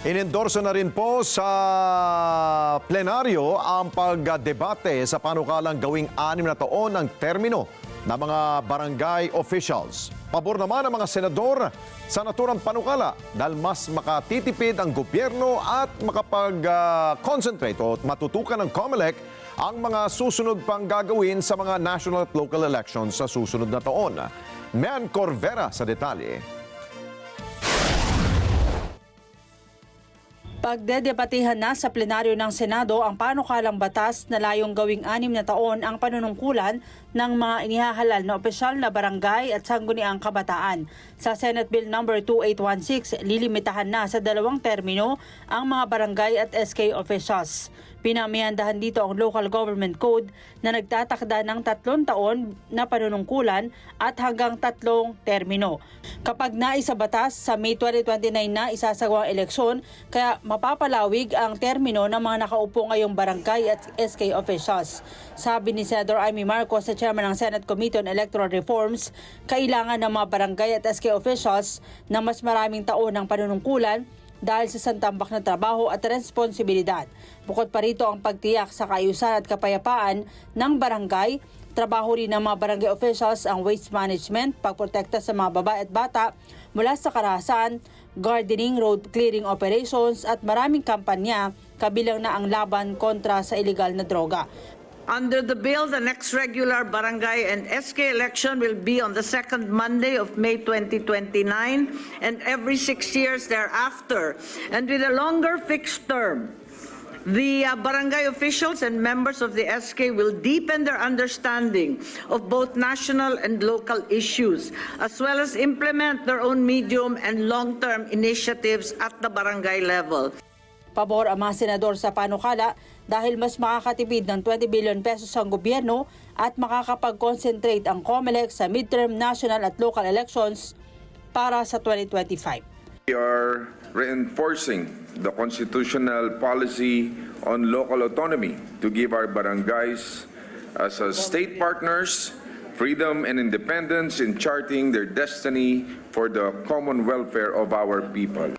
Inendorso na rin po sa plenaryo ang pagdebate sa panukalang gawing 6 na taon ang termino ng mga barangay officials. Pabor naman ang mga senador sa naturang panukala dahil mas makatitipid ang gobyerno at makapag-concentrate o matutukan ng COMELEC ang mga susunod pang gagawin sa mga national at local elections sa susunod na taon. Mean Corvera sa detalye. Pagdedebatehan na sa plenaryo ng Senado ang panukalang batas na layong gawing 6 na taon ang panunungkulan ng mga inihahalal na opisyal na barangay at sangguniang kabataan. Sa Senate Bill No. 2816, lilimitahan na sa 2 termino ang mga barangay at SK officials. Pinamihandahan dito ang Local Government Code na nagtatakda ng 3 taon na panunungkulan at hanggang 3 termino. Kapag naisa batas, sa May 2029 na isasagawang eleksyon, kaya mapapalawig ang termino ng mga nakaupo ngayong barangay at SK officials. Sabi ni Senator Amy Marcos, sa chairman ng Senate Committee on Electoral Reforms, kailangan ng mga barangay at SK officials na mas maraming taon ng panunungkulan dahil sa santambak na trabaho at responsibilidad. Bukod pa rito ang pagtiyak sa kaayusan at kapayapaan ng barangay, trabaho rin ng mga barangay officials ang waste management, pagprotekta sa mga babae at bata mula sa karahasan, gardening, road clearing operations at maraming kampanya kabilang na ang laban kontra sa illegal na droga. Under the bill, the next regular barangay and SK election will be on the second Monday of May 2029 and every 6 years thereafter. And with a longer fixed term, the barangay officials and members of the SK will deepen their understanding of both national and local issues, as well as implement their own medium and long-term initiatives at the barangay level. Pabor ang mga senador sa panukala dahil mas makakatipid ng 20 billion pesos ang gobyerno at makakapag-concentrate ang COMELEC sa midterm national at local elections para sa 2025. We are reinforcing the constitutional policy on local autonomy to give our barangays as state partners freedom and independence in charting their destiny for the common welfare of our people.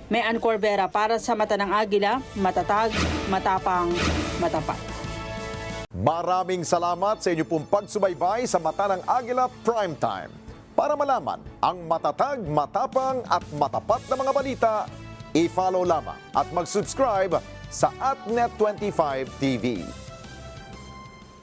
Mean Corvera para sa Mata ng Agila, matatag, matapang, matapat. Maraming salamat sa inyo pong pagsubaybay sa Mata ng Agila Primetime. Para malaman ang matatag, matapang at matapat na mga balita, i-follow lamang at mag-subscribe sa @Net25 TV.